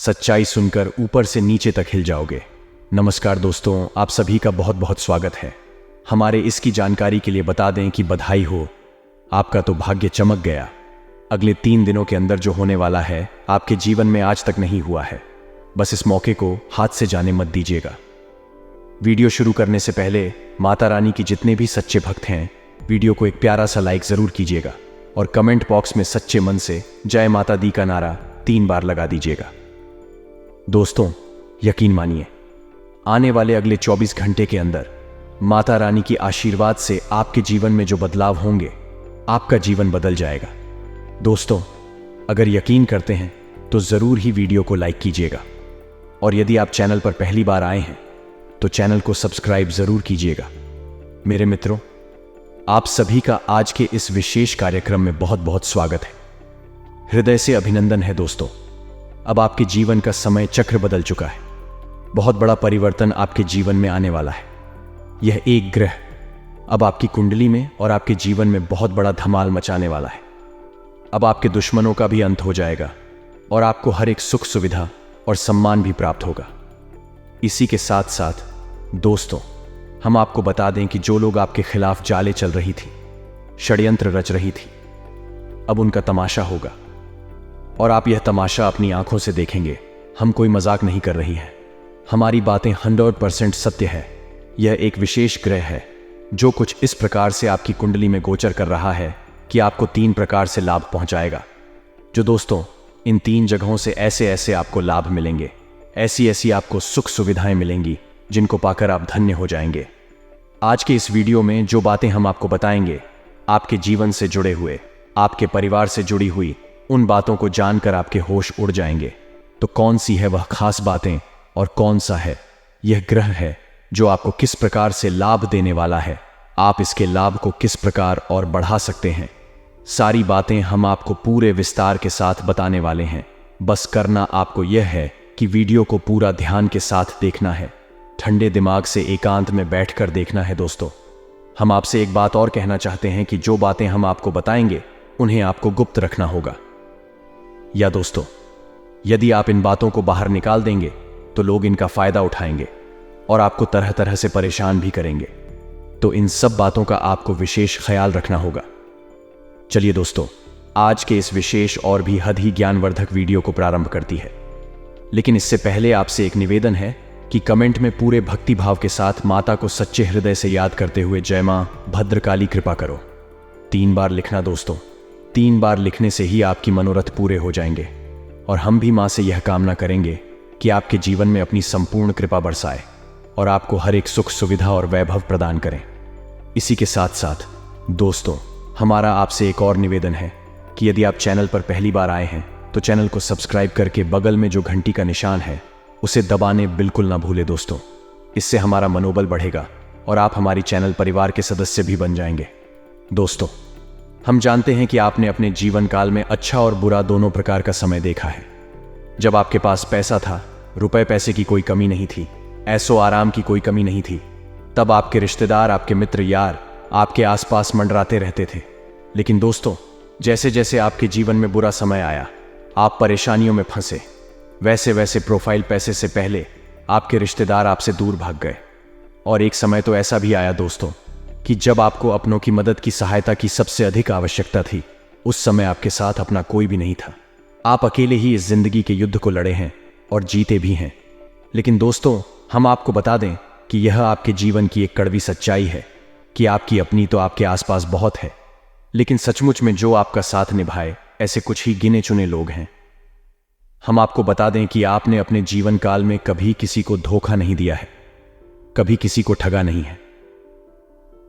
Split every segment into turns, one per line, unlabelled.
सच्चाई सुनकर ऊपर से नीचे तक हिल जाओगे। नमस्कार दोस्तों, आप सभी का बहुत बहुत स्वागत है। हमारे इसकी जानकारी के लिए बता दें कि बधाई हो, आपका तो भाग्य चमक गया। अगले 3 दिनों के अंदर जो होने वाला है आपके जीवन में आज तक नहीं हुआ है। बस इस मौके को हाथ से जाने मत दीजिएगा। वीडियो शुरू करने से पहले माता रानी की जितने भी सच्चे भक्त हैं, वीडियो को एक प्यारा सा लाइक जरूर कीजिएगा और कमेंट बॉक्स में सच्चे मन से जय माता दी का नारा 3 बार लगा दीजिएगा। दोस्तों, यकीन मानिए, आने वाले अगले 24 घंटे के अंदर माता रानी की आशीर्वाद से आपके जीवन में जो बदलाव होंगे, आपका जीवन बदल जाएगा। दोस्तों, अगर यकीन करते हैं तो जरूर ही वीडियो को लाइक कीजिएगा और यदि आप चैनल पर पहली बार आए हैं तो चैनल को सब्सक्राइब जरूर कीजिएगा। मेरे मित्रों, आप सभी का आज के इस विशेष कार्यक्रम में बहुत बहुत स्वागत है। हृदय से अभिनंदन है दोस्तों। अब आपके जीवन का समय चक्र बदल चुका है। बहुत बड़ा परिवर्तन आपके जीवन में आने वाला है। यह एक ग्रह अब आपकी कुंडली में और आपके जीवन में बहुत बड़ा धमाल मचाने वाला है। अब आपके दुश्मनों का भी अंत हो जाएगा और आपको हर एक सुख सुविधा और सम्मान भी प्राप्त होगा। इसी के साथ साथ दोस्तों, हम आपको बता दें कि जो लोग आपके खिलाफ जाले चल रही थी, षड्यंत्र रच रही थी, अब उनका तमाशा होगा और आप यह तमाशा अपनी आंखों से देखेंगे। हम कोई मजाक नहीं कर रही हैं। हमारी बातें 100% सत्य है। यह एक विशेष ग्रह है जो कुछ इस प्रकार से आपकी कुंडली में गोचर कर रहा है कि आपको 3 प्रकार से लाभ पहुंचाएगा। जो दोस्तों, इन 3 जगहों से ऐसे ऐसे आपको लाभ मिलेंगे, ऐसी ऐसी आपको सुख सुविधाएं मिलेंगी जिनको पाकर आप धन्य हो जाएंगे। आज के इस वीडियो में जो बातें हम आपको बताएंगे, आपके जीवन से जुड़े हुए, आपके परिवार से जुड़ी हुई उन बातों को जानकर आपके होश उड़ जाएंगे। तो कौन सी है वह खास बातें और कौन सा है यह ग्रह है जो आपको किस प्रकार से लाभ देने वाला है, आप इसके लाभ को किस प्रकार और बढ़ा सकते हैं, सारी बातें हम आपको पूरे विस्तार के साथ बताने वाले हैं। बस करना आपको यह है कि वीडियो को पूरा ध्यान के साथ देखना है, ठंडे दिमाग से एकांत में बैठकर देखना है। दोस्तों, हम आपसे एक बात और कहना चाहते हैं कि जो बातें हम आपको बताएंगे उन्हें आपको गुप्त रखना होगा। या दोस्तों, यदि आप इन बातों को बाहर निकाल देंगे तो लोग इनका फायदा उठाएंगे और आपको तरह तरह से परेशान भी करेंगे। तो इन सब बातों का आपको विशेष ख्याल रखना होगा। चलिए दोस्तों, आज के इस विशेष और भी हद ही ज्ञानवर्धक वीडियो को प्रारंभ करती है। लेकिन इससे पहले आपसे एक निवेदन है कि कमेंट में पूरे भक्ति भाव के साथ माता को सच्चे हृदय से याद करते हुए जय मां भद्रकाली कृपा करो 3 बार लिखना। दोस्तों, 3 बार लिखने से ही आपकी मनोरथ पूरे हो जाएंगे और हम भी मां से यह कामना करेंगे कि आपके जीवन में अपनी संपूर्ण कृपा बरसाए और आपको हर एक सुख सुविधा और वैभव प्रदान करें। इसी के साथ साथ दोस्तों, हमारा आपसे एक और निवेदन है कि यदि आप चैनल पर पहली बार आए हैं तो चैनल को सब्सक्राइब करके बगल में जो घंटी का निशान है उसे दबाने बिल्कुल ना भूले। दोस्तों, इससे हमारा मनोबल बढ़ेगा और आप हमारी चैनल परिवार के सदस्य भी बन जाएंगे। दोस्तों, हम जानते हैं कि आपने अपने जीवन काल में अच्छा और बुरा दोनों प्रकार का समय देखा है। जब आपके पास पैसा था, रुपए पैसे की कोई कमी नहीं थी, ऐसो आराम की कोई कमी नहीं थी, तब आपके रिश्तेदार, आपके मित्र यार आपके आसपास मंडराते रहते थे। लेकिन दोस्तों, जैसे जैसे आपके जीवन में बुरा समय आया, आप परेशानियों में फंसे, वैसे वैसे प्रोफाइल पैसे से पहले आपके रिश्तेदार आपसे दूर भाग गए। और एक समय तो ऐसा भी आया दोस्तों कि जब आपको अपनों की मदद की सहायता की सबसे अधिक आवश्यकता थी, उस समय आपके साथ अपना कोई भी नहीं था। आप अकेले ही इस जिंदगी के युद्ध को लड़े हैं और जीते भी हैं। लेकिन दोस्तों, हम आपको बता दें कि यह आपके जीवन की एक कड़वी सच्चाई है कि आपकी अपनी तो आपके आसपास बहुत है, लेकिन सचमुच में जो आपका साथ निभाए ऐसे कुछ ही गिने चुने लोग हैं। हम आपको बता दें कि आपने अपने जीवन काल में कभी किसी को धोखा नहीं दिया है, कभी किसी को ठगा नहीं है।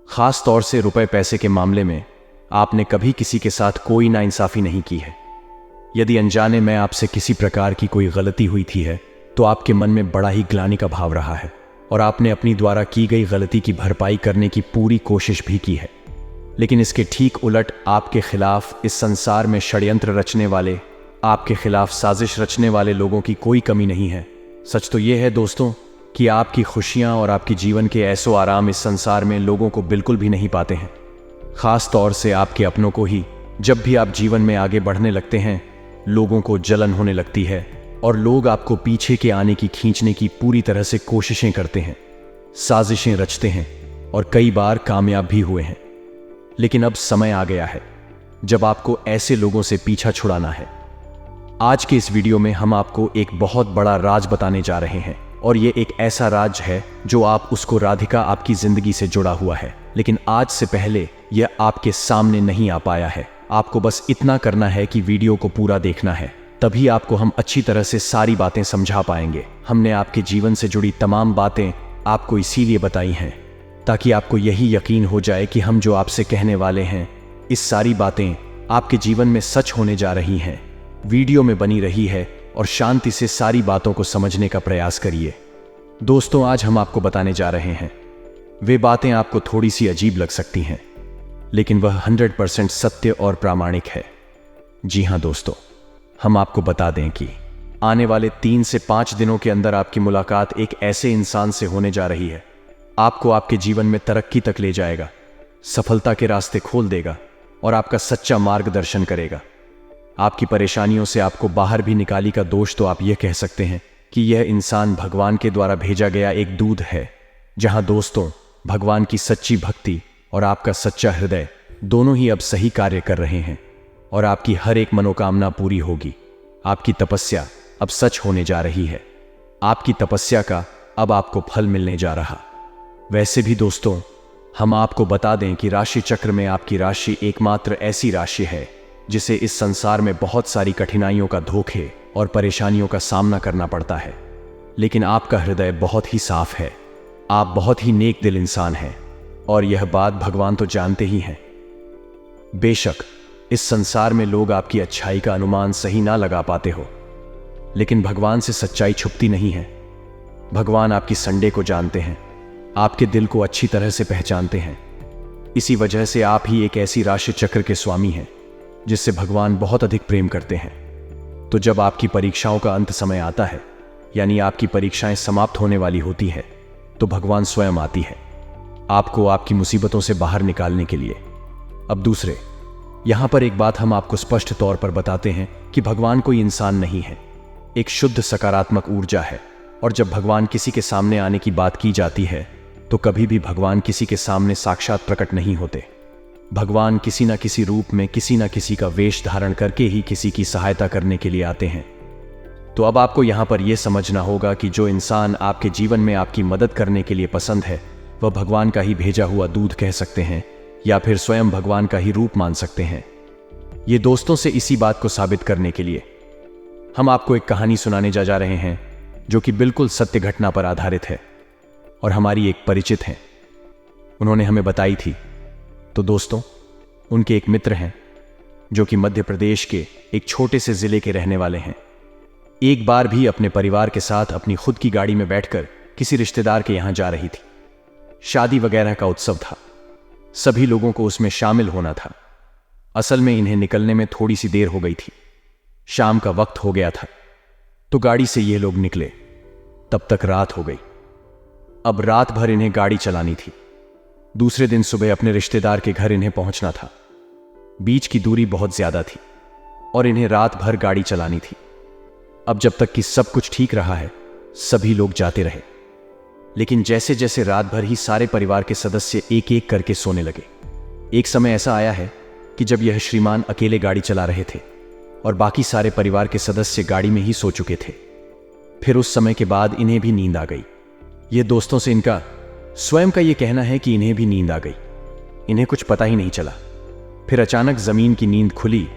खास तौर से रुपए पैसे के मामले में आपने कभी किसी के साथ कोई नाइंसाफी नहीं की है। यदि अनजाने में आपसे किसी प्रकार की कोई गलती हुई थी है तो आपके मन में बड़ा ही ग्लानि का भाव रहा है और आपने अपनी द्वारा की गई गलती की भरपाई करने की पूरी कोशिश भी की है। लेकिन इसके ठीक उलट आपके खिलाफ इस संसार में षड्यंत्र रचने वाले, आपके खिलाफ साजिश रचने वाले लोगों की कोई कमी नहीं है। सच तो यह है दोस्तों कि आपकी खुशियां और आपके जीवन के ऐसो आराम इस संसार में लोगों को बिल्कुल भी नहीं पाते हैं। खास तौर से आपके अपनों को ही जब भी आप जीवन में आगे बढ़ने लगते हैं, लोगों को जलन होने लगती है और लोग आपको पीछे के आने की खींचने की पूरी तरह से कोशिशें करते हैं, साजिशें रचते हैं और कई बार कामयाब भी हुए हैं। लेकिन अब समय आ गया है जब आपको ऐसे लोगों से पीछा छुड़ाना है। आज के इस वीडियो में हम आपको एक बहुत बड़ा राज बताने जा रहे हैं, और ये एक ऐसा राज है जो आप उसको राधिका आपकी जिंदगी से जुड़ा हुआ है, लेकिन आज से पहले यह आपके सामने नहीं आ पाया है। आपको बस इतना करना है कि वीडियो को पूरा देखना है, तभी आपको हम अच्छी तरह से सारी बातें समझा पाएंगे। हमने आपके जीवन से जुड़ी तमाम बातें आपको इसीलिए बताई हैं ताकि आपको यही यकीन हो जाए कि हम जो आपसे कहने वाले हैं, इस सारी बातें आपके जीवन में सच होने जा रही हैं। वीडियो में बनी रही है और शांति से सारी बातों को समझने का प्रयास करिए। दोस्तों, आज हम आपको बताने जा रहे हैं वे बातें आपको थोड़ी सी अजीब लग सकती हैं, लेकिन वह 100% सत्य और प्रामाणिक है। जी हाँ दोस्तों, हम आपको बता दें कि आने वाले 3 से 5 दिनों के अंदर आपकी मुलाकात एक ऐसे इंसान से होने जा रही है, आपको आपके जीवन में तरक्की तक ले जाएगा, सफलता के रास्ते खोल देगा और आपका सच्चा मार्गदर्शन करेगा। आपकी परेशानियों से आपको बाहर भी निकाली का दोष तो आप यह कह सकते हैं कि यह इंसान भगवान के द्वारा भेजा गया एक दूत है। जहां दोस्तों, भगवान की सच्ची भक्ति और आपका सच्चा हृदय दोनों ही अब सही कार्य कर रहे हैं और आपकी हर एक मनोकामना पूरी होगी। आपकी तपस्या अब सच होने जा रही है। आपकी तपस्या का अब आपको फल मिलने जा रहा। वैसे भी दोस्तों, हम आपको बता दें कि राशि चक्र में आपकी राशि एकमात्र ऐसी राशि है जिसे इस संसार में बहुत सारी कठिनाइयों का, धोखे और परेशानियों का सामना करना पड़ता है, लेकिन आपका हृदय बहुत ही साफ है। आप बहुत ही नेक दिल इंसान हैं और यह बात भगवान तो जानते ही हैं। बेशक इस संसार में लोग आपकी अच्छाई का अनुमान सही ना लगा पाते हो, लेकिन भगवान से सच्चाई छुपती नहीं है। भगवान आपकी संडे को जानते हैं, आपके दिल को अच्छी तरह से पहचानते हैं। इसी वजह से आप ही एक ऐसी राशि चक्र के स्वामी हैं जिससे भगवान बहुत अधिक प्रेम करते हैं। तो जब आपकी परीक्षाओं का अंत समय आता है, यानी आपकी परीक्षाएं समाप्त होने वाली होती है, तो भगवान स्वयं आती है आपको आपकी मुसीबतों से बाहर निकालने के लिए। अब दूसरे, यहां पर एक बात हम आपको स्पष्ट तौर पर बताते हैं कि भगवान कोई इंसान नहीं है, एक शुद्ध सकारात्मक ऊर्जा है। और जब भगवान किसी के सामने आने की बात की जाती है, तो कभी भी भगवान किसी के सामने साक्षात प्रकट नहीं होते। भगवान किसी न किसी रूप में, किसी न किसी का वेश धारण करके ही किसी की सहायता करने के लिए आते हैं। तो अब आपको यहां पर यह समझना होगा कि जो इंसान आपके जीवन में आपकी मदद करने के लिए पसंद है, वह भगवान का ही भेजा हुआ दूत कह सकते हैं, या फिर स्वयं भगवान का ही रूप मान सकते हैं। ये दोस्तों से इसी बात को साबित करने के लिए हम आपको एक कहानी सुनाने जा रहे हैं जो कि बिल्कुल सत्य घटना पर आधारित है और हमारी एक परिचित हैं, उन्होंने हमें बताई थी। तो दोस्तों, उनके एक मित्र हैं जो कि मध्य प्रदेश के एक छोटे से जिले के रहने वाले हैं। एक बार भी अपने परिवार के साथ अपनी खुद की गाड़ी में बैठकर किसी रिश्तेदार के यहां जा रही थी। शादी वगैरह का उत्सव था, सभी लोगों को उसमें शामिल होना था। असल में इन्हें निकलने में थोड़ी सी देर हो गई थी, शाम का वक्त हो गया था। तो गाड़ी से ये लोग निकले, तब तक रात हो गई। अब रात भर इन्हें गाड़ी चलानी थी। दूसरे दिन सुबह अपने रिश्तेदार के घर इन्हें पहुंचना था। बीच की दूरी बहुत ज्यादा थी और इन्हें रात भर गाड़ी चलानी थी। अब जब तक कि सब कुछ ठीक रहा है, सभी लोग जाते रहे, लेकिन जैसे जैसे रात भर ही सारे परिवार के सदस्य एक एक करके सोने लगे। एक समय ऐसा आया है कि जब यह श्रीमान अकेले गाड़ी चला रहे थे और बाकी सारे परिवार के सदस्य गाड़ी में ही सो चुके थे। फिर उस समय के बाद इन्हें भी नींद आ गई। ये दोस्तों से इनका स्वयं का ये कहना है कि इन्हें भी नींद आ गई, इन्हें कुछ पता ही नहीं चला। फिर अचानक जमीन की नींद खुली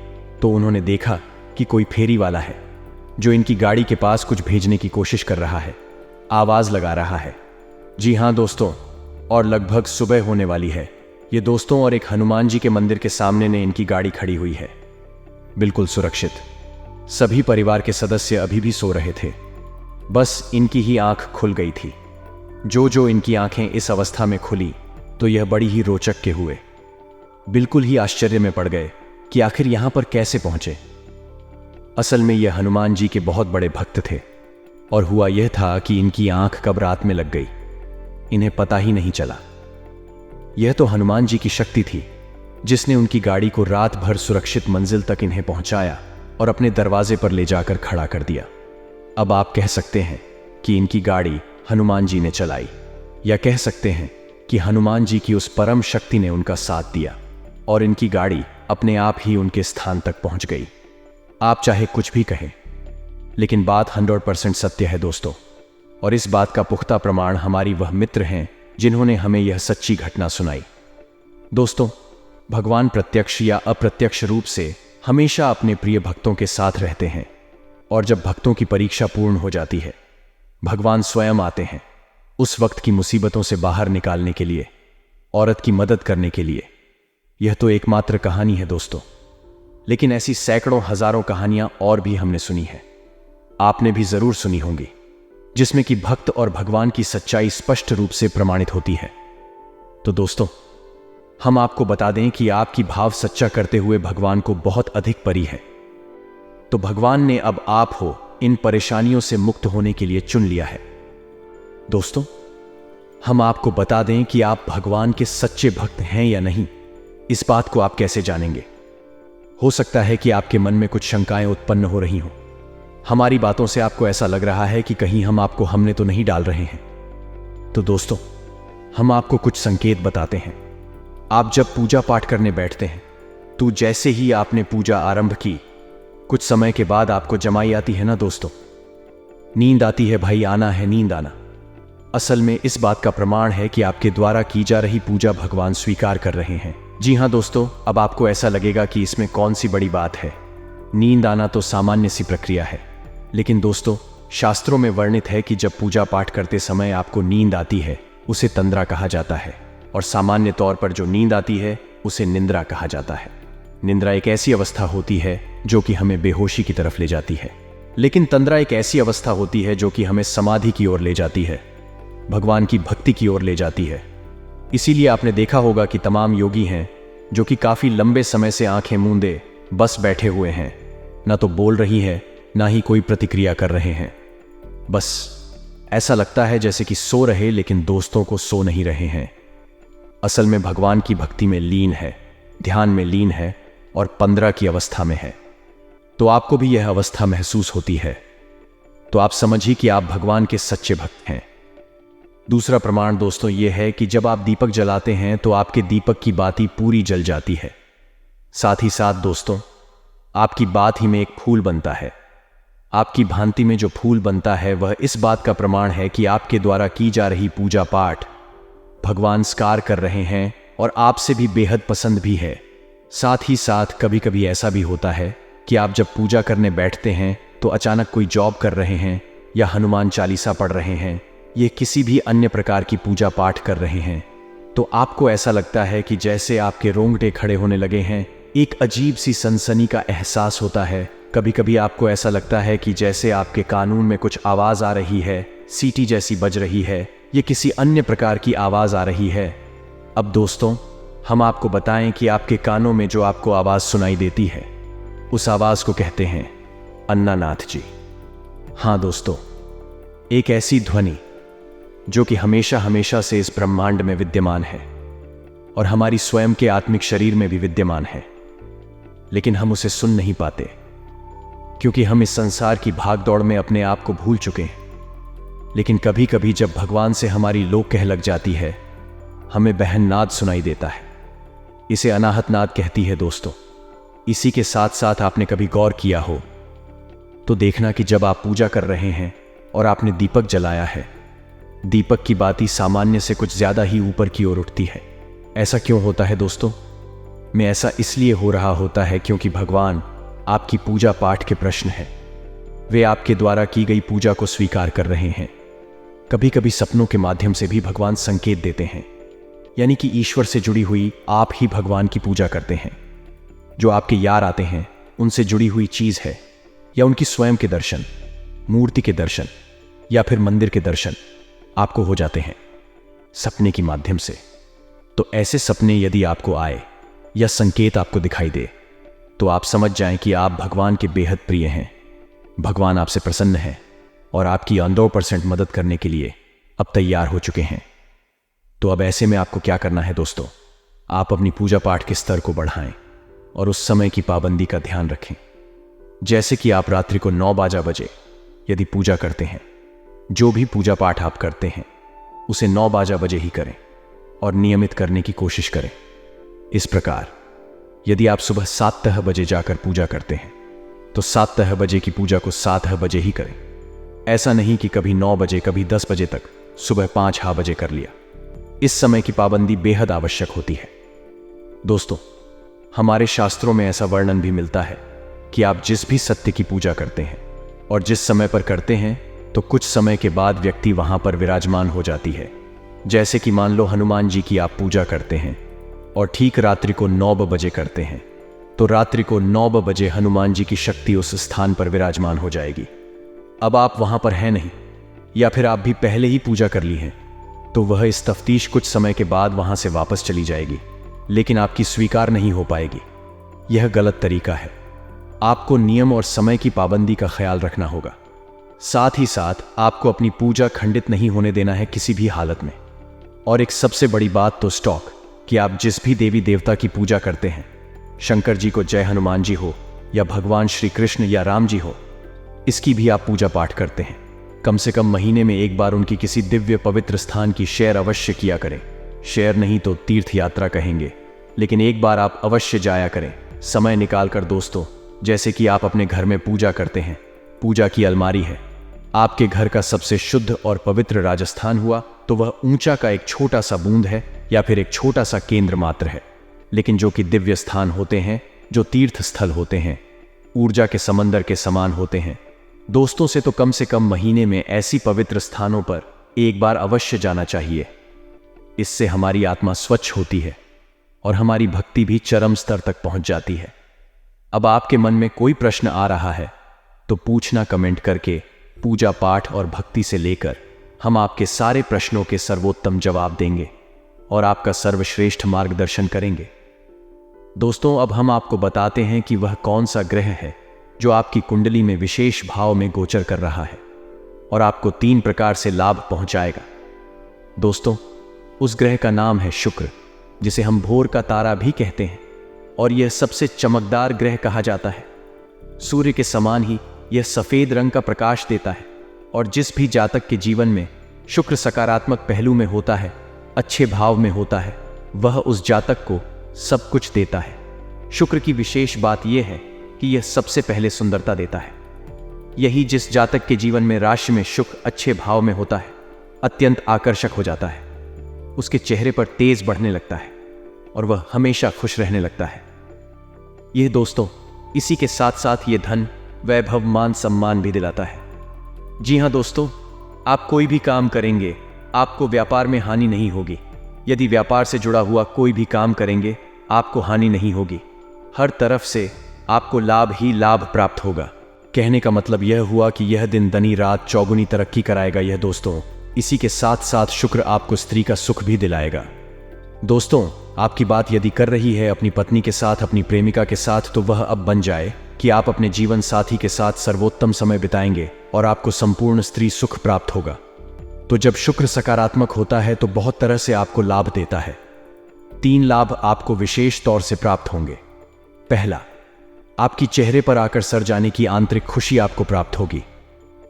तो उन्होंने देखा कि कोई फेरी वाला है जो इनकी गाड़ी के पास कुछ भेजने की कोशिश कर रहा है, आवाज लगा रहा है। जी हां दोस्तों, और लगभग सुबह होने वाली है। ये दोस्तों और एक हनुमान जी के मंदिर के सामने ने इनकी गाड़ी खड़ी हुई है, बिल्कुल सुरक्षित। सभी परिवार के सदस्य अभी भी सो रहे थे, बस इनकी ही आंख खुल गई थी। जो इनकी आंखें इस अवस्था में खुली तो यह बड़ी ही रोचक के हुए। बिल्कुल ही आश्चर्य में पड़ गए कि आखिर यहां पर कैसे पहुंचे। असल में यह हनुमान जी के बहुत बड़े भक्त थे और हुआ यह था कि इनकी आंख कब रात में लग गई, इन्हें पता ही नहीं चला। यह तो हनुमान जी की शक्ति थी जिसने उनकी गाड़ी को रात भर सुरक्षित मंजिल तक इन्हें पहुंचाया और अपने दरवाजे पर ले जाकर खड़ा कर दिया। अब आप कह सकते हैं कि इनकी गाड़ी हनुमान जी ने चलाई, या कह सकते हैं कि हनुमान जी की उस परम शक्ति ने उनका साथ दिया और इनकी गाड़ी अपने आप ही उनके स्थान तक पहुंच गई। आप चाहे कुछ भी कहें, लेकिन बात 100% सत्य है दोस्तों, और इस बात का पुख्ता प्रमाण हमारी वह मित्र हैं जिन्होंने हमें यह सच्ची घटना सुनाई। दोस्तों, भगवान प्रत्यक्ष या अप्रत्यक्ष रूप से हमेशा अपने प्रिय भक्तों के साथ रहते हैं, और जब भक्तों की परीक्षा पूर्ण हो जाती है, भगवान स्वयं आते हैं उस वक्त की मुसीबतों से बाहर निकालने के लिए, औरत की मदद करने के लिए। यह तो एकमात्र कहानी है दोस्तों, लेकिन ऐसी सैकड़ों हजारों कहानियां और भी हमने सुनी है, आपने भी जरूर सुनी होंगी, जिसमें कि भक्त और भगवान की सच्चाई स्पष्ट रूप से प्रमाणित होती है। तो दोस्तों, हम आपको बता दें कि आपकी भाव सच्चा करते हुए भगवान को बहुत अधिक परी है। तो भगवान ने अब आप हो इन परेशानियों से मुक्त होने के लिए चुन लिया है। दोस्तों, हम आपको बता दें कि आप भगवान के सच्चे भक्त हैं या नहीं, इस बात को आप कैसे जानेंगे। हो सकता है कि आपके मन में कुछ शंकाएं उत्पन्न हो रही हों। हमारी बातों से आपको ऐसा लग रहा है कि कहीं हम आपको हमने तो नहीं डाल रहे हैं। तो दोस्तों, हम आपको कुछ संकेत बताते हैं। आप जब पूजा पाठ करने बैठते हैं तो जैसे ही आपने पूजा आरंभ की, कुछ समय के बाद आपको जमाई आती है ना दोस्तों, नींद आती है भाई, आना है नींद आना। असल में इस बात का प्रमाण है कि आपके द्वारा की जा रही पूजा भगवान स्वीकार कर रहे हैं। जी हां दोस्तों, अब आपको ऐसा लगेगा कि इसमें कौन सी बड़ी बात है, नींद आना तो सामान्य सी प्रक्रिया है। लेकिन दोस्तों, शास्त्रों में वर्णित है कि जब पूजा पाठ करते समय आपको नींद आती है, उसे तंद्रा कहा जाता है, और सामान्य तौर पर जो नींद आती है उसे निंद्रा कहा जाता है। निंद्रा एक ऐसी अवस्था होती है जो कि हमें बेहोशी की तरफ ले जाती है, लेकिन तंद्रा एक ऐसी अवस्था होती है जो कि हमें समाधि की ओर ले जाती है, भगवान की भक्ति की ओर ले जाती है। इसीलिए आपने देखा होगा कि तमाम योगी हैं जो कि काफी लंबे समय से आंखें मूंदे बस बैठे हुए हैं, ना तो बोल रही है ना ही कोई प्रतिक्रिया कर रहे हैं। बस ऐसा लगता है जैसे कि सो रहे, लेकिन दोस्तों को सो नहीं रहे हैं। असल में भगवान की भक्ति में लीन है, ध्यान में लीन है और 15 की अवस्था में है। तो आपको भी यह अवस्था महसूस होती है, तो आप समझिए कि आप भगवान के सच्चे भक्त हैं। दूसरा प्रमाण दोस्तों यह है कि जब आप दीपक जलाते हैं तो आपके दीपक की बाती पूरी जल जाती है। साथ ही साथ दोस्तों, आपकी बात ही में एक फूल बनता है। आपकी भांति में जो फूल बनता है वह इस बात का प्रमाण है कि आपके द्वारा की जा रही पूजा पाठ भगवान स्वीकार कर रहे हैं और आपसे भी बेहद पसंद भी है। साथ ही साथ कभी कभी ऐसा भी होता है कि आप जब पूजा करने बैठते हैं तो अचानक कोई जॉब कर रहे हैं या हनुमान चालीसा पढ़ रहे हैं, ये किसी भी अन्य प्रकार की पूजा पाठ कर रहे हैं, तो आपको ऐसा लगता है कि जैसे आपके रोंगटे खड़े होने लगे हैं, एक अजीब सी सनसनी का एहसास होता है। कभी कभी आपको ऐसा लगता है कि जैसे आपके कानून में कुछ आवाज आ रही है, सीटी जैसी बज रही है, ये किसी अन्य प्रकार की आवाज आ रही है। अब दोस्तों, हम आपको बताएं कि आपके कानों में जो आपको आवाज सुनाई देती है, उस आवाज को कहते हैं अन्नानाथ जी। हां दोस्तों, एक ऐसी ध्वनि जो कि हमेशा हमेशा से इस ब्रह्मांड में विद्यमान है और हमारी स्वयं के आत्मिक शरीर में भी विद्यमान है, लेकिन हम उसे सुन नहीं पाते क्योंकि हम इस संसार की भागदौड़ में अपने आप को भूल चुके हैं। लेकिन कभी कभी जब भगवान से हमारी लोक कह लग जाती है, हमें बहन नाद सुनाई देता है। इसे अनाहत नाद कहती है दोस्तों। इसी के साथ साथ आपने कभी गौर किया हो तो देखना कि जब आप पूजा कर रहे हैं और आपने दीपक जलाया है, दीपक की बाती सामान्य से कुछ ज्यादा ही ऊपर की ओर उठती है। ऐसा क्यों होता है दोस्तों? में ऐसा इसलिए हो रहा होता है क्योंकि भगवान आपकी पूजा पाठ के प्रश्न है। वे आपके द्वारा की गई पूजा को स्वीकार कर रहे हैं। कभी कभी सपनों के माध्यम से भी भगवान संकेत देते हैं, यानी कि ईश्वर से जुड़ी हुई आप ही भगवान की पूजा करते हैं। जो आपके यार आते हैं उनसे जुड़ी हुई चीज है, या उनकी स्वयं के दर्शन, मूर्ति के दर्शन या फिर मंदिर के दर्शन आपको हो जाते हैं सपने के माध्यम से। तो ऐसे सपने यदि आपको आए या संकेत आपको दिखाई दे तो आप समझ जाएं कि आप भगवान के बेहद प्रिय हैं। भगवान आपसे प्रसन्न है और आपकी 100% मदद करने के लिए अब तैयार हो चुके हैं। तो अब ऐसे में आपको क्या करना है दोस्तों? आप अपनी पूजा पाठ के स्तर को बढ़ाएं और उस समय की पाबंदी का ध्यान रखें। जैसे कि आप रात्रि को 9 बजे यदि पूजा करते हैं, जो भी पूजा पाठ आप करते हैं उसे 9 बजे ही करें और नियमित करने की कोशिश करें। इस प्रकार यदि आप सुबह 7 बजे जाकर पूजा करते हैं तो 7 बजे की पूजा को 7 बजे ही करें। ऐसा नहीं कि कभी 9 बजे, कभी 10 बजे तक, सुबह 5 बजे कर लिया। इस समय की पाबंदी बेहद आवश्यक होती है। दोस्तों, हमारे शास्त्रों में ऐसा वर्णन भी मिलता है कि आप जिस भी सत्य की पूजा करते हैं और जिस समय पर करते हैं तो कुछ समय के बाद व्यक्ति वहां पर विराजमान हो जाती है। जैसे कि मान लो हनुमान जी की आप पूजा करते हैं और ठीक रात्रि को 9 बजे करते हैं तो रात्रि को 9 बजे हनुमान जी की शक्ति उस स्थान पर विराजमान हो जाएगी। अब आप वहां पर हैं नहीं, या फिर आप भी पहले ही पूजा कर ली है, तो वह इस तफ्तीश कुछ समय के बाद वहां से वापस चली जाएगी, लेकिन आपकी स्वीकार नहीं हो पाएगी। यह गलत तरीका है। आपको नियम और समय की पाबंदी का ख्याल रखना होगा। साथ ही साथ आपको अपनी पूजा खंडित नहीं होने देना है किसी भी हालत में। और एक सबसे बड़ी बात तो स्टॉक कि आप जिस भी देवी देवता की पूजा करते हैं, शंकर जी को जय हनुमान जी हो या भगवान श्री कृष्ण या राम जी हो, इसकी भी आप पूजा पाठ करते हैं, कम से कम महीने में एक बार उनकी किसी दिव्य पवित्र स्थान की शेयर अवश्य किया करें। शेयर नहीं तो तीर्थ यात्रा कहेंगे, लेकिन एक बार आप अवश्य जाया करें समय निकालकर। दोस्तों, जैसे कि आप अपने घर में पूजा करते हैं, पूजा की अलमारी है, आपके घर का सबसे शुद्ध और पवित्र राजस्थान हुआ तो वह ऊंचा का एक छोटा सा बूंद है या फिर एक छोटा सा केंद्र मात्र है। लेकिन जो कि दिव्य स्थान होते हैं, जो तीर्थ स्थल होते हैं, ऊर्जा के समंदर के समान होते हैं। दोस्तों, से तो कम से कम महीने में ऐसी पवित्र स्थानों पर एक बार अवश्य जाना चाहिए। इससे हमारी आत्मा स्वच्छ होती है और हमारी भक्ति भी चरम स्तर तक पहुंच जाती है। अब आपके मन में कोई प्रश्न आ रहा है तो पूछना कमेंट करके। पूजा पाठ और भक्ति से लेकर हम आपके सारे प्रश्नों के सर्वोत्तम जवाब देंगे और आपका सर्वश्रेष्ठ मार्गदर्शन करेंगे। दोस्तों, अब हम आपको बताते हैं कि वह कौन सा ग्रह है जो आपकी कुंडली में विशेष भाव में गोचर कर रहा है और आपको 3 प्रकार से लाभ पहुंचाएगा। दोस्तों, उस ग्रह का नाम है शुक्र, जिसे हम भोर का तारा भी कहते हैं, और यह सबसे चमकदार ग्रह कहा जाता है। सूर्य के समान ही यह सफेद रंग का प्रकाश देता है, और जिस भी जातक के जीवन में शुक्र सकारात्मक पहलू में होता है, अच्छे भाव में होता है, वह उस जातक को सब कुछ देता है। शुक्र की विशेष बात यह है कि यह सबसे पहले सुंदरता देता है। यही जिस जातक के जीवन में राशि में शुक्र अच्छे भाव में होता है, अत्यंत आकर्षक हो जाता है। उसके चेहरे पर तेज बढ़ने लगता है और वह हमेशा खुश रहने लगता है। यह दोस्तों, इसी के साथ साथ ये धन, वैभव, मान सम्मान भी दिलाता है। जी हाँ दोस्तों, आप कोई भी काम करेंगे, आपको व्यापार में हानि नहीं होगी। यदि व्यापार से जुड़ा हुआ कोई भी काम करेंगे, आपको हानि नहीं होगी। हर तरफ से आपको लाभ ही लाभ प्राप्त होगा। कहने का मतलब यह हुआ कि यह दिन दनी रात चौगुनी तरक्की कराएगा। यह दोस्तों, इसी के साथ साथ शुक्र आपको स्त्री का सुख भी दिलाएगा। दोस्तों, आपकी बात यदि कर रही है अपनी पत्नी के साथ, अपनी प्रेमिका के साथ, तो वह अब बन जाए कि आप अपने जीवन साथी के साथ सर्वोत्तम समय बिताएंगे और आपको संपूर्ण स्त्री सुख प्राप्त होगा। तो जब शुक्र सकारात्मक होता है तो बहुत तरह से आपको लाभ देता है। 3 लाभ आपको विशेष तौर से प्राप्त होंगे। पहला, आपकी चेहरे पर आकर सर जाने की आंतरिक खुशी आपको प्राप्त होगी।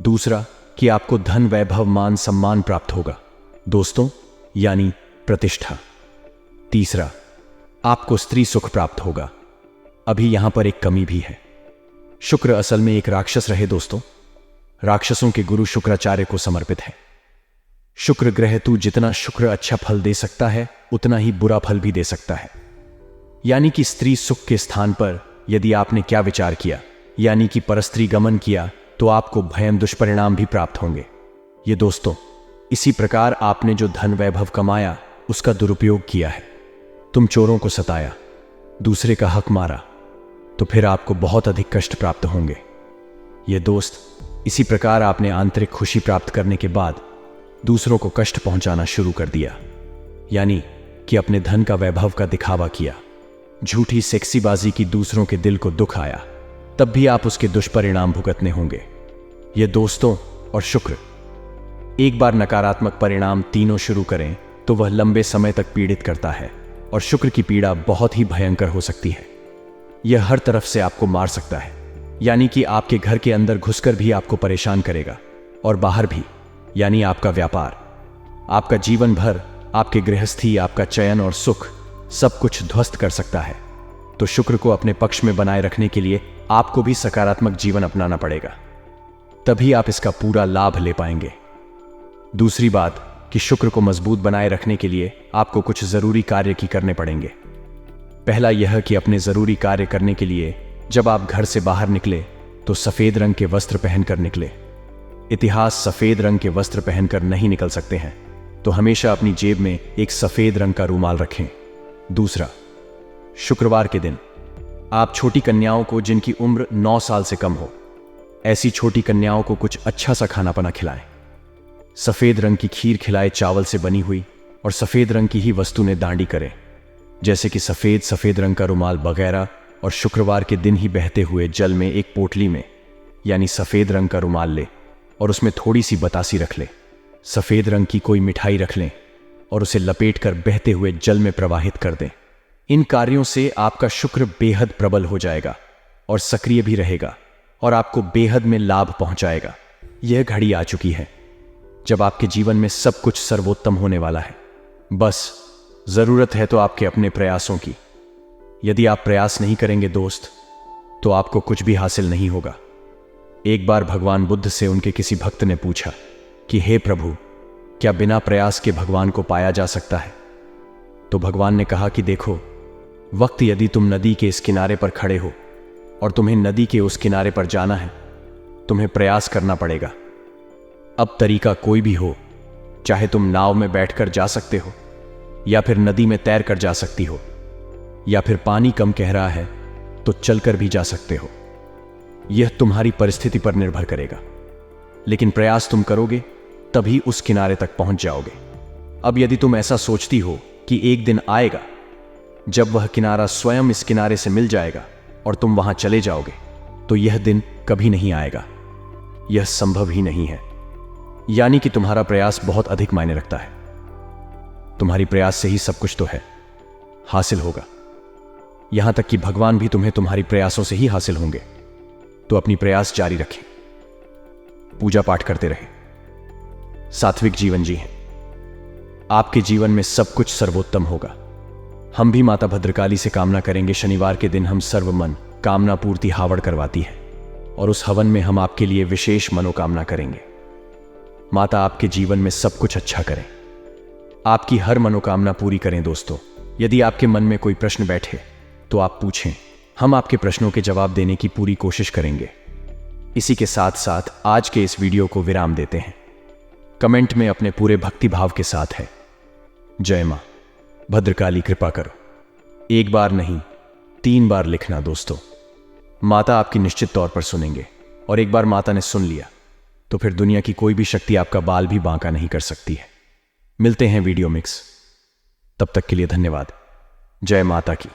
दूसरा, कि आपको धन, वैभव, मान सम्मान प्राप्त होगा दोस्तों, यानी प्रतिष्ठा। तीसरा, आपको स्त्री सुख प्राप्त होगा। अभी यहां पर एक कमी भी है। शुक्र असल में एक राक्षस रहे दोस्तों। राक्षसों के गुरु शुक्राचार्य को समर्पित है। शुक्र ग्रह तू जितना शुक्र अच्छा फल दे सकता है, उतना ही बुरा फल भी दे सकता है। यानी कि स्त्री सुख के स्थान पर यदि आपने क्या विचार किया, यानी कि परस्त्री गमन किया, तो आपको भयंकर दुष्परिणाम भी प्राप्त होंगे। ये दोस्तों, इसी प्रकार आपने जो धन वैभव कमाया उसका दुरुपयोग किया है, तुम चोरों को सताया, दूसरे का हक मारा, तो फिर आपको बहुत अधिक कष्ट प्राप्त होंगे। ये दोस्त, इसी प्रकार आपने आंतरिक खुशी प्राप्त करने के बाद दूसरों को कष्ट पहुंचाना शुरू कर दिया, यानी कि अपने धन का, वैभव का दिखावा किया, झूठी सेक्सीबाजी की, दूसरों के दिल को दुख आया, तब भी आप उसके दुष्परिणाम भुगतने होंगे। ये दोस्तों और शुक्र एक बार नकारात्मक परिणाम तीनों शुरू करें तो वह लंबे समय तक पीड़ित करता है, और शुक्र की पीड़ा बहुत ही भयंकर हो सकती है। यह हर तरफ से आपको मार सकता है। यानी कि आपके घर के अंदर घुसकर भी आपको परेशान करेगा, और बाहर भी, यानी आपका व्यापार, आपका जीवन भर, आपके गृहस्थी, आपका चयन और सुख, सब कुछ ध्वस्त कर सकता है। तो शुक्र को अपने पक्ष में बनाए रखने के लिए आपको भी सकारात्मक जीवन अपनाना पड़ेगा, तभी आप इसका पूरा लाभ ले पाएंगे। दूसरी बात कि शुक्र को मजबूत बनाए रखने के लिए आपको कुछ जरूरी कार्य की करने पड़ेंगे। पहला यह कि अपने जरूरी कार्य करने के लिए जब आप घर से बाहर निकले तो सफेद रंग के वस्त्र पहनकर निकले। इतिहास सफेद रंग के वस्त्र पहनकर नहीं निकल सकते हैं, तो हमेशा अपनी जेब में एक सफेद रंग का रूमाल रखें। दूसरा, शुक्रवार के दिन आप छोटी कन्याओं को जिनकी उम्र 9 साल से कम हो, ऐसी छोटी कन्याओं को कुछ अच्छा सा खाना पना खिलाएं। सफेद रंग की खीर खिलाए, चावल से बनी हुई, और सफेद रंग की ही वस्तु ने दांडी करें, जैसे कि सफेद रंग का रुमाल वगैरह। और शुक्रवार के दिन ही बहते हुए जल में एक पोटली में, यानी सफेद रंग का रुमाल ले और उसमें थोड़ी सी बतासी रख ले, सफेद रंग की कोई मिठाई रख लें और उसे लपेटकर बहते हुए जल में प्रवाहित कर दें। इन कार्यों से आपका शुक्र बेहद प्रबल हो जाएगा और सक्रिय भी रहेगा और आपको बेहद में लाभ पहुंचाएगा। यह घड़ी आ चुकी है जब आपके जीवन में सब कुछ सर्वोत्तम होने वाला है। बस जरूरत है तो आपके अपने प्रयासों की। यदि आप प्रयास नहीं करेंगे दोस्त, तो आपको कुछ भी हासिल नहीं होगा। एक बार भगवान बुद्ध से उनके किसी भक्त ने पूछा कि हे प्रभु, क्या बिना प्रयास के भगवान को पाया जा सकता है? तो भगवान ने कहा कि देखो, वक्त यदि तुम नदी के इस किनारे पर खड़े हो और तुम्हें नदी के उस किनारे पर जाना है, तुम्हें प्रयास करना पड़ेगा। अब तरीका कोई भी हो, चाहे तुम नाव में बैठकर जा सकते हो, या फिर नदी में तैर कर जा सकती हो, या फिर पानी कम कह रहा है तो चलकर भी जा सकते हो। यह तुम्हारी परिस्थिति पर निर्भर करेगा, लेकिन प्रयास तुम करोगे तभी उस किनारे तक पहुंच जाओगे। अब यदि तुम ऐसा सोचती हो कि एक दिन आएगा जब वह किनारा स्वयं इस किनारे से मिल जाएगा और तुम वहां चले जाओगे, तो यह दिन कभी नहीं आएगा। यह संभव ही नहीं है। यानी कि तुम्हारा प्रयास बहुत अधिक मायने रखता है। तुम्हारी प्रयास से ही सब कुछ तो है, हासिल होगा। यहां तक कि भगवान भी तुम्हें तुम्हारी प्रयासों से ही हासिल होंगे। तो अपनी प्रयास जारी रखें, पूजा पाठ करते रहें, सात्विक जीवन जिएं। आपके जीवन में सब कुछ सर्वोत्तम होगा। हम भी माता भद्रकाली से कामना करेंगे। शनिवार के दिन हम सर्व मन कामना पूर्ति हावड़ करवाती है और उस हवन में हम आपके लिए विशेष मनोकामना करेंगे। माता आपके जीवन में सब कुछ अच्छा करें, आपकी हर मनोकामना पूरी करें। दोस्तों, यदि आपके मन में कोई प्रश्न बैठे तो आप पूछें, हम आपके प्रश्नों के जवाब देने की पूरी कोशिश करेंगे। इसी के साथ साथ आज के इस वीडियो को विराम देते हैं। कमेंट में अपने पूरे भक्ति भाव के साथ है, जय मां भद्रकाली कृपा करो। एक बार नहीं, 3 बार लिखना दोस्तों। माता आपकी निश्चित तौर पर सुनेंगे, और एक बार माता ने सुन लिया तो फिर दुनिया की कोई भी शक्ति आपका बाल भी बांका नहीं कर सकती है। मिलते हैं वीडियो मिक्स, तब तक के लिए धन्यवाद। जय माता की।